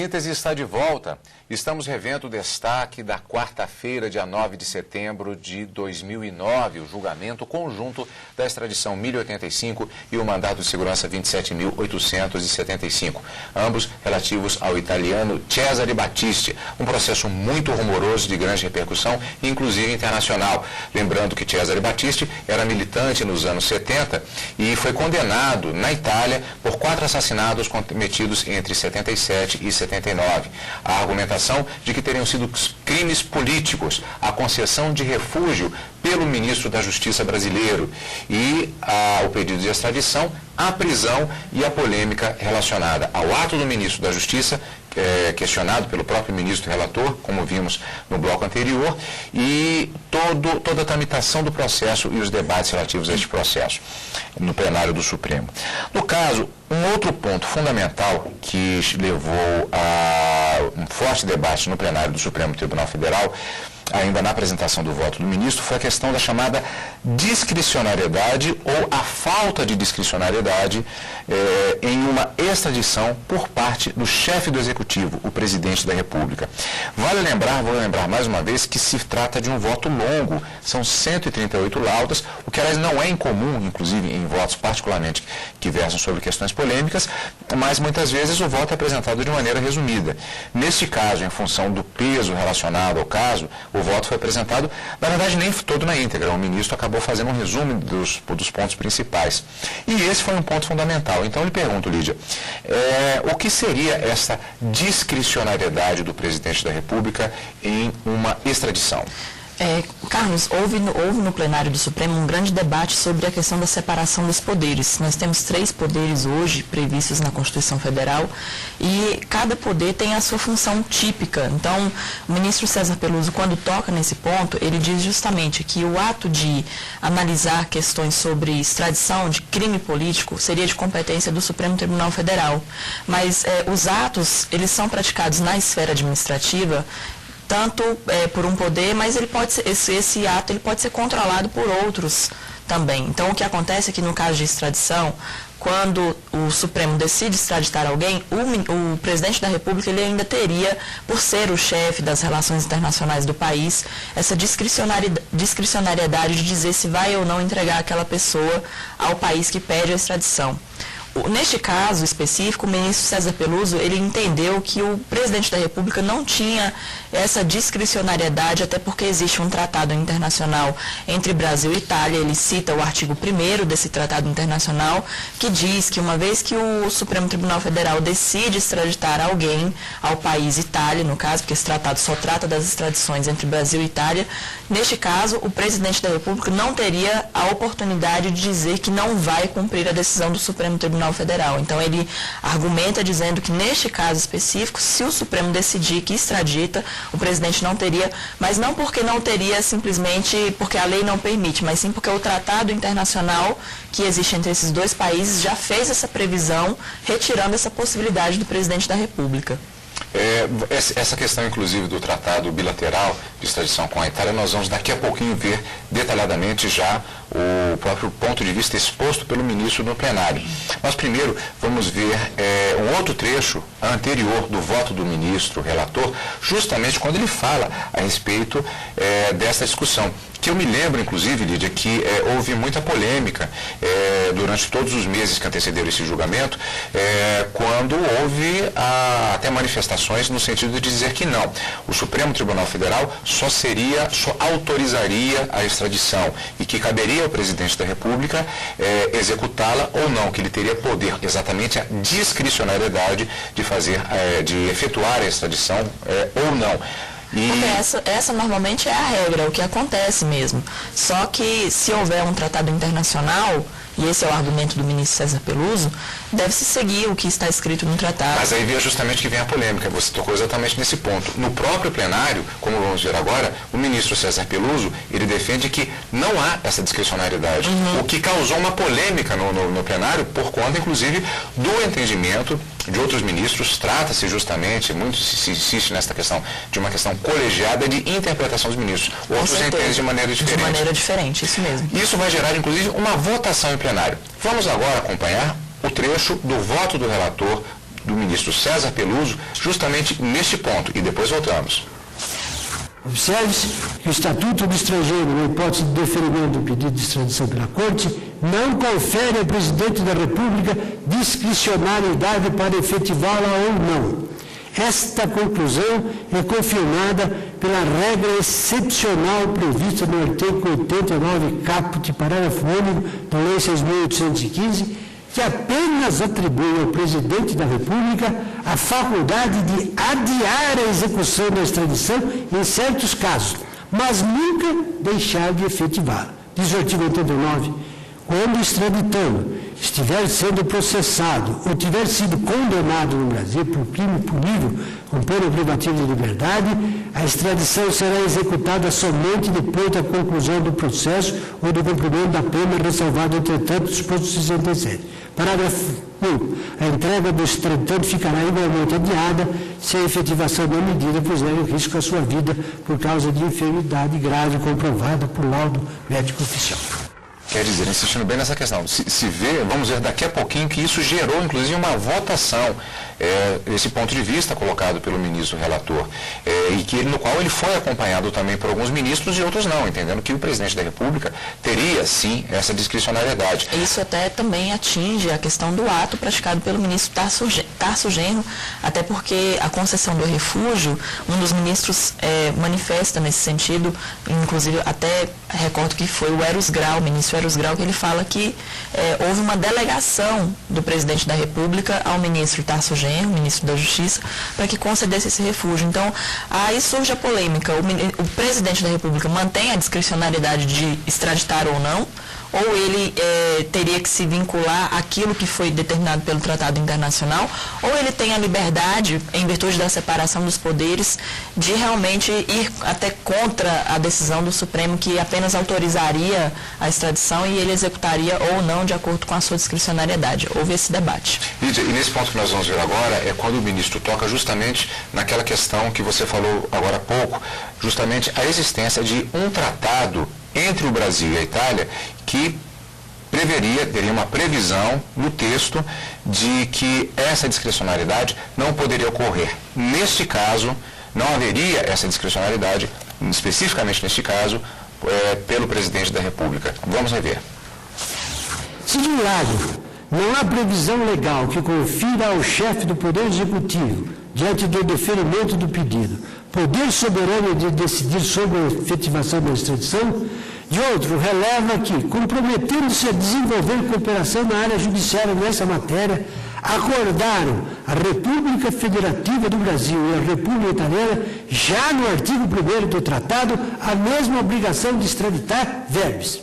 Síntese está de volta. Estamos revendo o destaque da quarta-feira, dia 9 de setembro de 2009, o julgamento conjunto da extradição 1085 e o mandato de segurança 27.875, ambos relativos ao italiano Cesare Battisti, um processo muito rumoroso de grande repercussão, inclusive internacional. Lembrando que Cesare Battisti era militante nos anos 70 e foi condenado na Itália por 4 assassinatos cometidos entre 77 e 79. A argumentação de que teriam sido crimes políticos, a concessão de refúgio pelo ministro da Justiça brasileiro e o pedido de extradição, a prisão e a polêmica relacionada ao ato do ministro da Justiça, questionado pelo próprio ministro relator, como vimos no bloco anterior, e toda a tramitação do processo e os debates relativos a este processo no plenário do Supremo. No caso, um outro ponto fundamental que levou a um forte debate no plenário do Supremo Tribunal Federal, ainda na apresentação do voto do ministro, foi a questão da chamada discricionariedade ou a falta de discricionariedade em uma extradição por parte do chefe do Executivo, o presidente da República. Vou lembrar mais uma vez que se trata de um voto longo, são 138 laudas, o que aliás não é incomum, inclusive em votos particularmente que versam sobre questões polêmicas, mas muitas vezes o voto é apresentado de maneira resumida. Neste caso, em função do peso relacionado ao caso, o voto foi apresentado, na verdade, nem todo na íntegra. O ministro acabou fazendo um resumo dos pontos principais. E esse foi um ponto fundamental. Então, eu lhe pergunto, Lídia, o que seria essa discricionariedade do presidente da República em uma extradição? Carlos, houve no plenário do Supremo um grande debate sobre a questão da separação dos poderes. Nós temos 3 poderes hoje previstos na Constituição Federal e cada poder tem a sua função típica. Então, o ministro César Peluso, quando toca nesse ponto, ele diz justamente que o ato de analisar questões sobre extradição de crime político seria de competência do Supremo Tribunal Federal. Mas os atos, eles são praticados na esfera administrativa, tanto por um poder, mas ele pode ser, esse ato ele pode ser controlado por outros também. Então, o que acontece é que no caso de extradição, quando o Supremo decide extraditar alguém, o presidente da República ele ainda teria, por ser o chefe das relações internacionais do país, essa discricionariedade de dizer se vai ou não entregar aquela pessoa ao país que pede a extradição. Neste caso específico, o ministro César Peluso, ele entendeu que o presidente da República não tinha essa discricionariedade, até porque existe um tratado internacional entre Brasil e Itália. Ele cita o artigo 1º desse tratado internacional, que diz que uma vez que o Supremo Tribunal Federal decide extraditar alguém ao país Itália, no caso, porque esse tratado só trata das extradições entre Brasil e Itália, neste caso, o presidente da República não teria a oportunidade de dizer que não vai cumprir a decisão do Supremo Tribunal Federal. Então, ele argumenta dizendo que, neste caso específico, se o Supremo decidir que extradita, o presidente não teria, mas não porque não teria simplesmente porque a lei não permite, mas sim porque o tratado internacional que existe entre esses 2 países já fez essa previsão, retirando essa possibilidade do presidente da República. Essa questão, inclusive, do tratado bilateral de extradição com a Itália, nós vamos daqui a pouquinho ver detalhadamente já o próprio ponto de vista exposto pelo ministro no plenário. Mas primeiro vamos ver um outro trecho anterior do voto do ministro relator, justamente quando ele fala a respeito dessa discussão. Que eu me lembro, inclusive, Lídia, que houve muita polêmica durante todos os meses que antecederam esse julgamento, quando houve até manifestações no sentido de dizer que não. O Supremo Tribunal Federal só autorizaria a extradição e que caberia ao presidente da República executá-la ou não, que ele teria poder, exatamente a discricionariedade de efetuar a extradição ou não. Porque essa normalmente é a regra, o que acontece mesmo. Só que se houver um tratado internacional, e esse é o argumento do ministro César Peluso, deve-se seguir o que está escrito no tratado. Mas aí vem justamente que vem a polêmica, você tocou exatamente nesse ponto. No próprio plenário, como vamos ver agora, o ministro César Peluso, ele defende que não há essa discricionariedade, o que causou uma polêmica no plenário, por conta, inclusive, do entendimento de outros ministros. Trata-se justamente, muito se insiste nessa questão, de uma questão colegiada de interpretação dos ministros. Outros entendem de maneira diferente. De maneira diferente, isso mesmo. Isso vai gerar, inclusive, uma votação em plenário. Vamos agora acompanhar o trecho do voto do relator do ministro César Peluso, justamente neste ponto, e depois voltamos. Observe-se que o Estatuto do Estrangeiro, na hipótese de deferimento do pedido de extradição pela Corte, não confere ao Presidente da República discricionariedade para efetivá-la ou não. Esta conclusão é confirmada pela regra excepcional prevista no artigo 89, caput, parágrafo único da Lei 6.815, que apenas atribui ao Presidente da República a faculdade de adiar a execução da extradição em certos casos, mas nunca deixar de efetivá-la. Diz o artigo 89, quando o extraditando estiver sendo processado ou tiver sido condenado no Brasil por crime punível com pena privativa de liberdade, a extradição será executada somente depois da conclusão do processo ou do cumprimento da pena, ressalvado, entretanto, disposto 67. Parágrafo 1. A entrega do extraditando ficará igualmente adiada se a efetivação da medida puser em risco a sua vida por causa de enfermidade grave comprovada por laudo médico oficial. Quer dizer, insistindo bem nessa questão, se vê, vamos ver daqui a pouquinho que isso gerou, inclusive, uma votação, esse ponto de vista colocado pelo ministro relator, no qual ele foi acompanhado também por alguns ministros e outros não, entendendo que o presidente da República teria, sim, essa discricionariedade. Isso até também atinge a questão do ato praticado pelo ministro Tarso Genro, até porque a concessão do refúgio, um dos ministros manifesta nesse sentido, inclusive até recordo que foi o Eros Grau, o ministro Eros Grau, que ele fala que houve uma delegação do presidente da República ao ministro Tarso Genro, ministro da Justiça, para que concedesse esse refúgio. Então, aí surge a polêmica. O presidente da República mantém a discricionariedade de extraditar ou não, ou ele teria que se vincular àquilo que foi determinado pelo Tratado Internacional, ou ele tem a liberdade, em virtude da separação dos poderes, de realmente ir até contra a decisão do Supremo, que apenas autorizaria a extradição e ele executaria ou não de acordo com a sua discricionariedade. Houve esse debate. Lídia, e nesse ponto que nós vamos ver agora é quando o ministro toca justamente naquela questão que você falou agora há pouco, justamente a existência de um tratado entre o Brasil e a Itália que teria uma previsão no texto de que essa discricionariedade não poderia ocorrer. Neste caso, não haveria essa discricionariedade, especificamente neste caso, pelo presidente da República. Vamos rever. Se de um lado não há previsão legal que confira ao chefe do Poder Executivo, diante do deferimento do pedido, poder soberano de decidir sobre a efetivação da extradição, de outro, releva que, comprometendo-se a desenvolver cooperação na área judiciária nessa matéria, acordaram a República Federativa do Brasil e a República Italiana, já no artigo 1º do tratado, a mesma obrigação de extraditar verbes.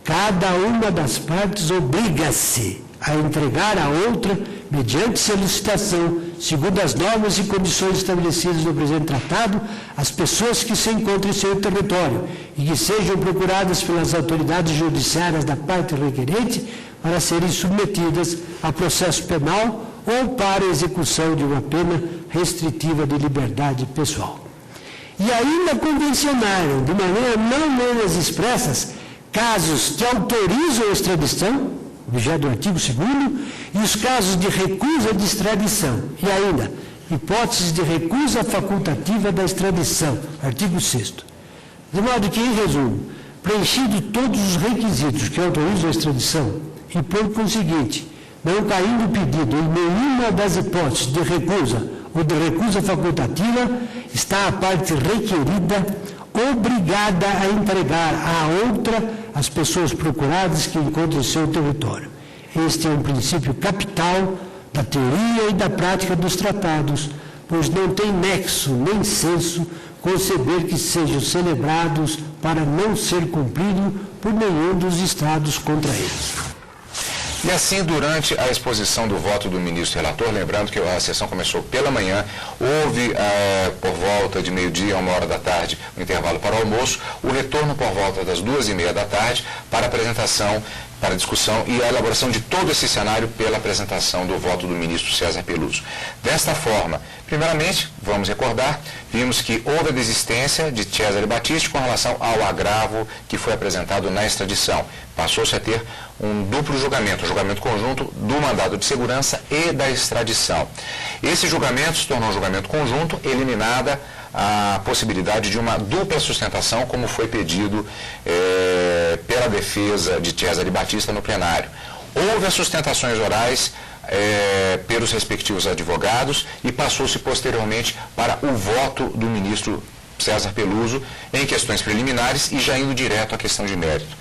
Cada uma das partes obriga-se a entregar à outra, mediante solicitação, segundo as normas e condições estabelecidas no presente tratado, as pessoas que se encontram em seu território e que sejam procuradas pelas autoridades judiciárias da parte requerente para serem submetidas a processo penal ou para a execução de uma pena restritiva de liberdade pessoal. E ainda convencionaram, de maneira não menos expressas, casos que autorizam a extradição, objeto do artigo 2º, e os casos de recusa de extradição, e ainda, hipóteses de recusa facultativa da extradição, artigo 6º. De modo que, em resumo, preenchido todos os requisitos que autorizam a extradição, e por conseguinte, não caindo o pedido em nenhuma das hipóteses de recusa ou de recusa facultativa, está a parte requerida obrigada a entregar à outra as pessoas procuradas que encontram em seu território. Este é um princípio capital da teoria e da prática dos tratados, pois não tem nexo nem senso conceber que sejam celebrados para não ser cumprido por nenhum dos Estados contra eles. E assim, durante a exposição do voto do ministro relator, lembrando que a sessão começou pela manhã, houve por volta de meio-dia a 1h da tarde o intervalo para o almoço, o retorno por volta das 2h30 da tarde para a apresentação para a discussão e a elaboração de todo esse cenário pela apresentação do voto do ministro César Peluso. Desta forma, primeiramente, vamos recordar, vimos que houve a desistência de Cesare Battisti com relação ao agravo que foi apresentado na extradição. Passou-se a ter um duplo julgamento, um julgamento conjunto do mandado de segurança e da extradição. Esse julgamento se tornou um julgamento conjunto, eliminada a possibilidade de uma dupla sustentação, como foi pedido pela defesa de Cesare Battisti no plenário. Houve as sustentações orais pelos respectivos advogados e passou-se posteriormente para o voto do ministro César Peluso em questões preliminares e já indo direto à questão de mérito.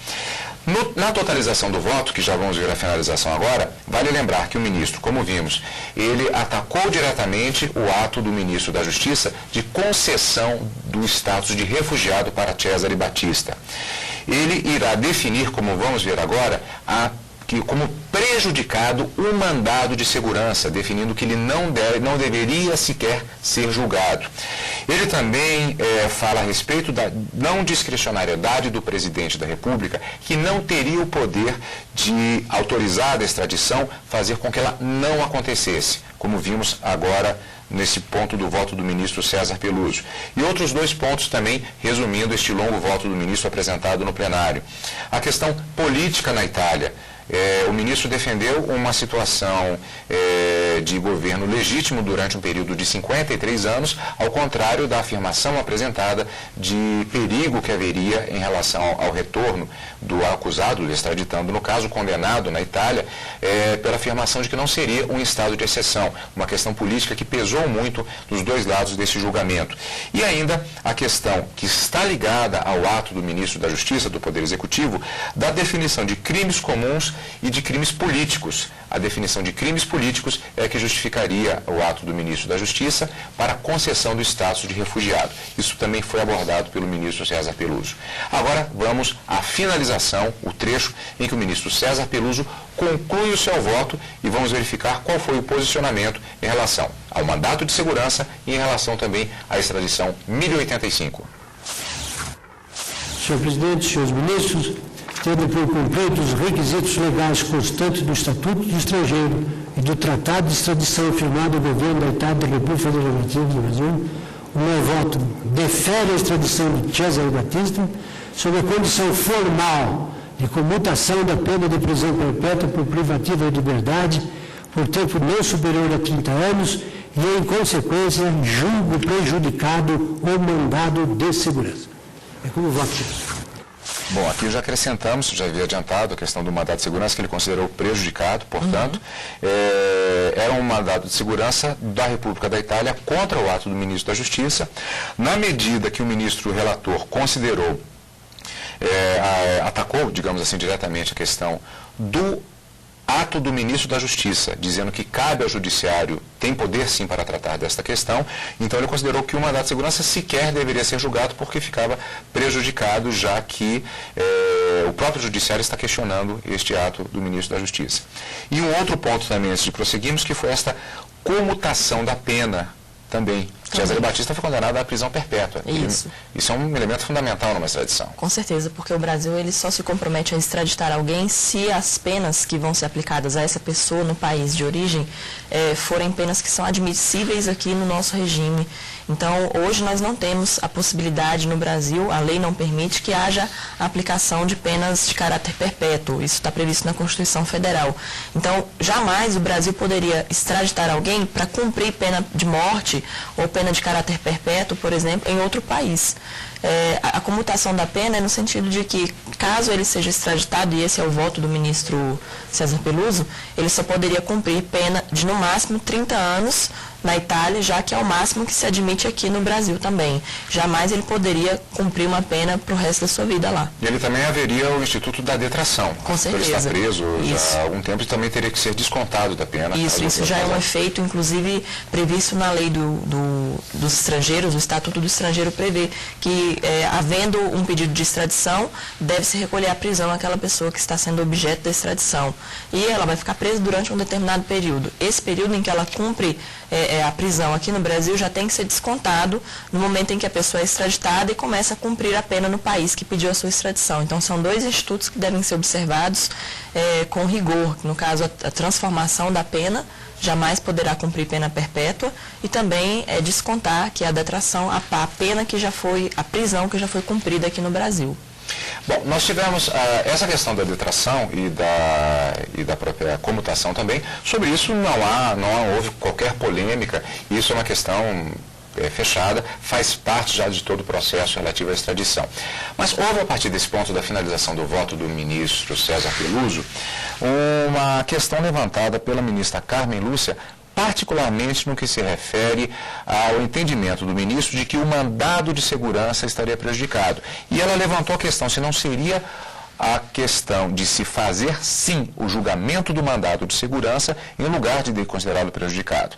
Na totalização do voto, que já vamos ver a finalização agora, vale lembrar que o ministro, como vimos, ele atacou diretamente o ato do ministro da Justiça de concessão do status de refugiado para Cesare Battisti. Ele irá definir, como vamos ver agora, como prejudicado o mandado de segurança, definindo que ele não deveria sequer ser julgado. Ele também fala a respeito da não discricionariedade do presidente da República, que não teria o poder de autorizar a extradição, fazer com que ela não acontecesse, como vimos agora nesse ponto do voto do ministro César Peluso. E outros dois pontos também, resumindo este longo voto do ministro apresentado no plenário. A questão política na Itália. O ministro defendeu uma situação de governo legítimo durante um período de 53 anos, ao contrário da afirmação apresentada de perigo que haveria em relação ao retorno do acusado, extraditando, no caso, condenado na Itália, pela afirmação de que não seria um estado de exceção, uma questão política que pesou muito dos dois lados desse julgamento. E ainda a questão que está ligada ao ato do ministro da Justiça, do Poder Executivo, da definição de crimes comuns e de crimes políticos. A definição de crimes políticos é que justificaria o ato do ministro da Justiça para a concessão do status de refugiado. Isso também foi abordado pelo ministro César Peluso. Agora vamos à finalização, o trecho em que o ministro César Peluso conclui o seu voto e vamos verificar qual foi o posicionamento em relação ao mandato de segurança e em relação também à extradição 1085. Senhor presidente, senhores ministros, tendo por completo os requisitos legais constantes do Estatuto do Estrangeiro e do Tratado de Extradição firmado ao governo da Itália da República Federativa do Brasil, o meu voto defere a extradição de Cesare Battisti sob a condição formal de comutação da pena de prisão perpétua por privativa de liberdade por tempo não superior a 30 anos e, em consequência, julgo prejudicado o mandado de segurança. É como voto, senhor. Bom, aqui já acrescentamos, já havia adiantado a questão do mandado de segurança, que ele considerou prejudicado, portanto, era um mandado de segurança da República da Itália contra o ato do ministro da Justiça, na medida que o ministro relator considerou, atacou, digamos assim, diretamente a questão do ato do ministro da Justiça, dizendo que cabe ao judiciário, tem poder sim para tratar desta questão, então ele considerou que o mandado de segurança sequer deveria ser julgado porque ficava prejudicado, já que o próprio judiciário está questionando este ato do ministro da Justiça. E um outro ponto também, antes de prosseguirmos, que foi esta comutação da pena também. Cesare Battisti foi condenado à prisão perpétua. Isso é um elemento fundamental numa extradição. Com certeza, porque o Brasil ele só se compromete a extraditar alguém se as penas que vão ser aplicadas a essa pessoa no país de origem forem penas que são admissíveis aqui no nosso regime. Então, hoje nós não temos a possibilidade no Brasil, a lei não permite que haja a aplicação de penas de caráter perpétuo. Isso está previsto na Constituição Federal. Então, jamais o Brasil poderia extraditar alguém para cumprir pena de morte ou pena de caráter perpétuo, por exemplo, em outro país. A comutação da pena é no sentido de que, caso ele seja extraditado, e esse é o voto do ministro César Peluso, ele só poderia cumprir pena de, no máximo, 30 anos na Itália, já que é o máximo que se admite aqui no Brasil também. Jamais ele poderia cumprir uma pena para o resto da sua vida lá. E ele também haveria o Instituto da Detração. Com certeza. Ele está preso já há algum tempo e também teria que ser descontado da pena. Isso já é um efeito, inclusive, previsto na lei dos estrangeiros, o Estatuto do Estrangeiro prevê que, havendo um pedido de extradição, deve-se recolher à prisão aquela pessoa que está sendo objeto da extradição. E ela vai ficar presa durante um determinado período. Esse período em que ela cumpre a prisão aqui no Brasil já tem que ser descontado no momento em que a pessoa é extraditada e começa a cumprir a pena no país que pediu a sua extradição. Então, são dois institutos que devem ser observados com rigor. No caso, a transformação da pena, jamais poderá cumprir pena perpétua, e também descontar que a detração, a pena que já foi, a prisão que já foi cumprida aqui no Brasil. Bom, nós tivemos essa questão da detração e da própria comutação também. Sobre isso não houve qualquer polêmica, isso é uma questão fechada, faz parte já de todo o processo relativo à extradição. Mas houve, a partir desse ponto da finalização do voto do ministro César Peluso, uma questão levantada pela ministra Carmen Lúcia, particularmente no que se refere ao entendimento do ministro de que o mandado de segurança estaria prejudicado. E ela levantou a questão se não seria a questão de se fazer, sim, o julgamento do mandado de segurança em lugar de considerá-lo prejudicado.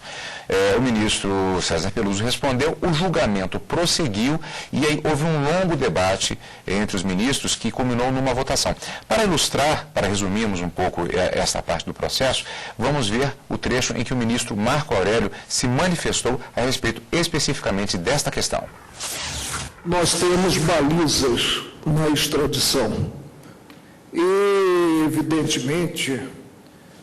O ministro César Peluso respondeu, o julgamento prosseguiu e aí houve um longo debate entre os ministros que culminou numa votação. Para ilustrar, para resumirmos um pouco esta parte do processo, vamos ver o trecho em que o ministro Marco Aurélio se manifestou a respeito especificamente desta questão. Nós temos balizas na extradição. E, evidentemente,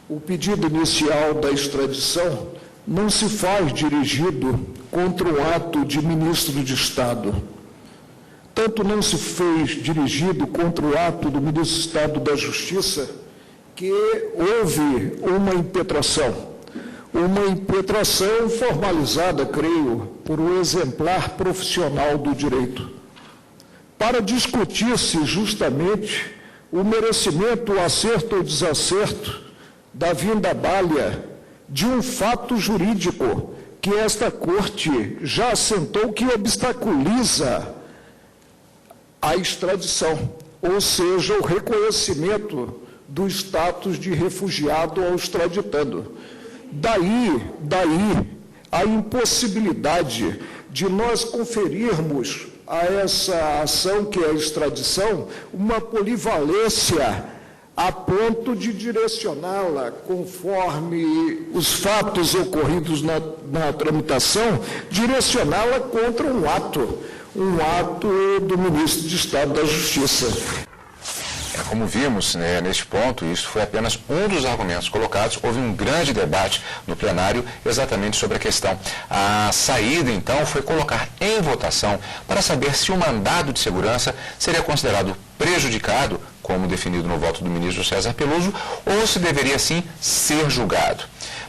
o pedido inicial da extradição não se faz dirigido contra o ato de ministro de Estado. Tanto não se fez dirigido contra o ato do ministro de Estado da Justiça, que houve uma impetração formalizada, creio, por um exemplar profissional do direito, para discutir-se justamente o merecimento, o acerto ou desacerto da vinda à balha de um fato jurídico que esta Corte já assentou que obstaculiza a extradição, ou seja, o reconhecimento do status de refugiado ao extraditando. Daí a impossibilidade de nós conferirmos a essa ação que é a extradição uma polivalência a ponto de direcioná-la conforme os fatos ocorridos na tramitação, direcioná-la contra um ato do ministro de Estado da Justiça. Como vimos, neste ponto, isso foi apenas um dos argumentos colocados. Houve um grande debate no plenário exatamente sobre a questão. A saída, então, foi colocar em votação para saber se o mandado de segurança seria considerado prejudicado, como definido no voto do ministro César Peluso, ou se deveria, sim, ser julgado.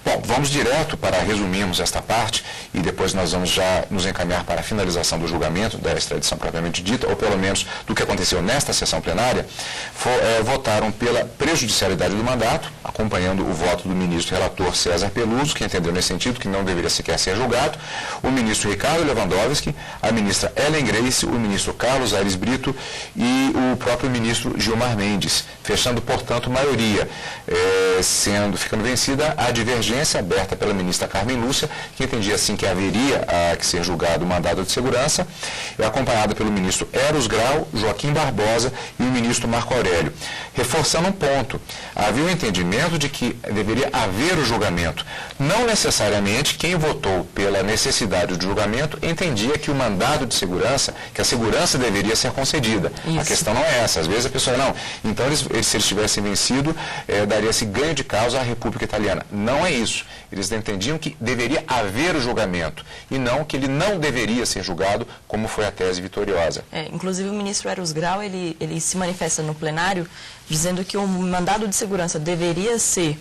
Bom, vamos direto para resumirmos esta parte e depois nós vamos já nos encaminhar para a finalização do julgamento da extradição propriamente dita, ou pelo menos do que aconteceu nesta sessão plenária. Votaram pela prejudicialidade do mandato, acompanhando o voto do ministro relator César Peluso, que entendeu nesse sentido que não deveria sequer ser julgado, o ministro Ricardo Lewandowski, a ministra Ellen Grace, o ministro Carlos Aires Brito e o próprio ministro Gilmar Mendes, fechando, portanto, maioria, ficando vencida a divergência aberta pela ministra Carmen Lúcia, que entendia assim que haveria que ser julgado o mandado de segurança, acompanhada pelo ministro Eros Grau, Joaquim Barbosa e o ministro Marco Aurélio. Reforçando um ponto, havia um entendimento de que deveria haver o julgamento. Não necessariamente quem votou pela necessidade de julgamento entendia que o mandado de segurança, que a segurança deveria ser concedida. Isso. A questão não é essa. Às vezes a pessoa, não, então se eles tivessem vencido, daria-se ganho de causa à República Italiana. Não é isso. Eles entendiam que deveria haver o julgamento e não que ele não deveria ser julgado, como foi a tese vitoriosa. Inclusive o ministro Eros Grau, ele se manifesta no plenário dizendo que o mandado de segurança deveria ser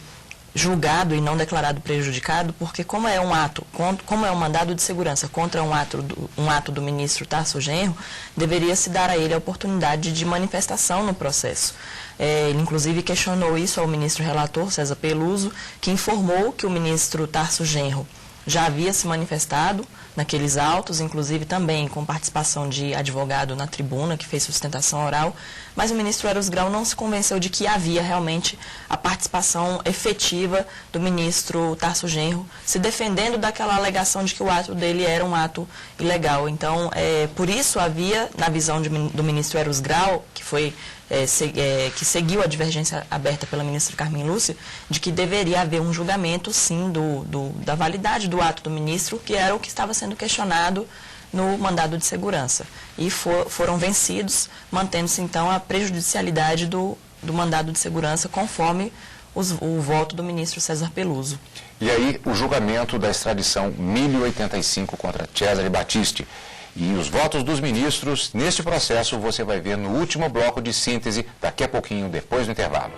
julgado e não declarado prejudicado, porque como é um mandado de segurança contra um ato do ministro Tarso Genro, deveria se dar a ele a oportunidade de manifestação no processo. Ele, inclusive, questionou isso ao ministro relator, César Peluso, que informou que o ministro Tarso Genro já havia se manifestado naqueles autos, inclusive também com participação de advogado na tribuna, que fez sustentação oral, mas o ministro Eros Grau não se convenceu de que havia realmente a participação efetiva do ministro Tarso Genro, se defendendo daquela alegação de que o ato dele era um ato ilegal. Então, por isso havia, na visão do ministro Eros Grau, que foi que seguiu a divergência aberta pela ministra Carmen Lúcia, de que deveria haver um julgamento, sim, da validade do ato do ministro, que era o que estava sendo questionado no mandado de segurança. E foram vencidos, mantendo-se, então, a prejudicialidade do mandado de segurança, conforme o voto do ministro César Peluso. E aí, o julgamento da extradição 1085 contra Cesare Battisti. E os votos dos ministros neste processo você vai ver no último bloco de síntese, daqui a pouquinho, depois do intervalo.